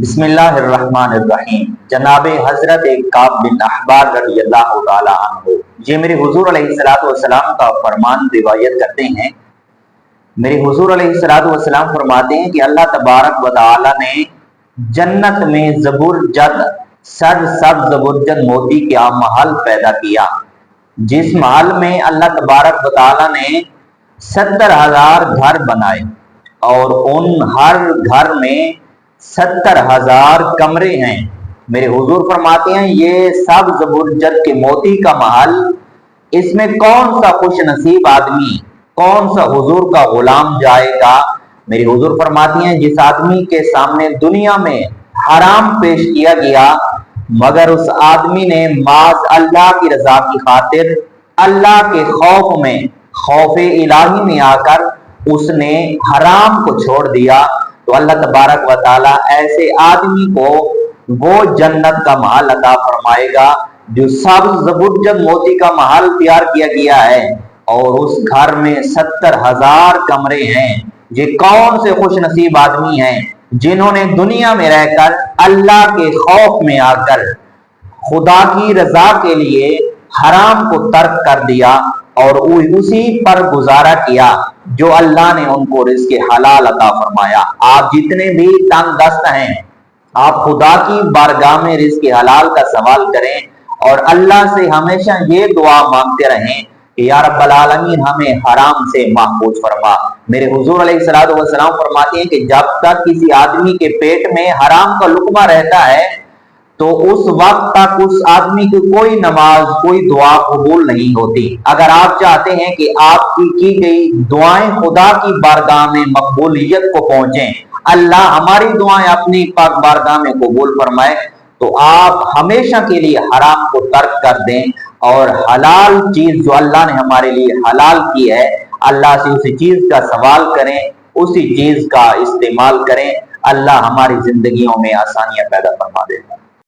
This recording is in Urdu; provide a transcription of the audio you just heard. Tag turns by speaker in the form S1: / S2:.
S1: بسم اللہ الرحمن الرحیم۔ جناب حضرت کعب بن احبار رضی اللہ تعالی عنہ یہ میرے حضور علیہ السلام کا فرمان روایت کرتے ہیں۔ میرے حضور علیہ السلام فرماتے ہیں کہ اللہ تبارک و تعالی نے جنت میں زبرجد سرسبز زبرجد موتی کا محل پیدا کیا، جس محل میں اللہ تبارک و تعالی نے 70,000 گھر بنائے اور ان ہر گھر میں 70,000 کمرے ہیں۔ میرے حضور فرماتے ہیں یہ سب زبرجد کے موتی کا محل، اس میں کون سا خوش نصیب آدمی، کون سا حضور کا غلام جائے گا؟ میرے حضور فرماتی ہیں جس آدمی کے سامنے دنیا میں حرام پیش کیا گیا مگر اس آدمی نے معاذ اللہ کی رضا کی خاطر اللہ کے خوف میں، خوف الہی میں آ کر اس نے حرام کو چھوڑ دیا، تو اللہ تبارک و تعالی ایسے آدمی کو وہ جنت کا محل عطا فرمائے گا جو سبز زبرجد موتی کا محل تیار کیا گیا ہے اور اس گھر میں 70,000 کمرے ہیں۔ یہ کون سے خوش نصیب آدمی ہیں جنہوں نے دنیا میں رہ کر اللہ کے خوف میں آ کر خدا کی رضا کے لیے حرام کو ترک کر دیا اور اسی پر گزارا کیا جو اللہ نے ان کو رزق حلال عطا فرمایا۔ آپ جتنے بھی تنگ دست ہیں، آپ خدا کی بارگاہ میں رزق حلال کا سوال کریں اور اللہ سے ہمیشہ یہ دعا مانگتے رہیں کہ یا رب العالمین ہمیں حرام سے محفوظ فرما۔ میرے حضور علیہ السلام فرماتے ہیں کہ جب تک کسی آدمی کے پیٹ میں حرام کا لقمہ رہتا ہے تو اس وقت تک اس آدمی کی کوئی نماز، کوئی دعا قبول نہیں ہوتی۔ اگر آپ چاہتے ہیں کہ آپ کی گئی دعائیں خدا کی بارگاہ میں مقبولیت کو پہنچیں، اللہ ہماری دعائیں اپنی پاک بارگاہ میں قبول فرمائے، تو آپ ہمیشہ کے لیے حرام کو ترک کر دیں اور حلال چیز جو اللہ نے ہمارے لیے حلال کی ہے اللہ سے اسی چیز کا سوال کریں، اسی چیز کا استعمال کریں۔ اللہ ہماری زندگیوں میں آسانیاں پیدا فرما دے۔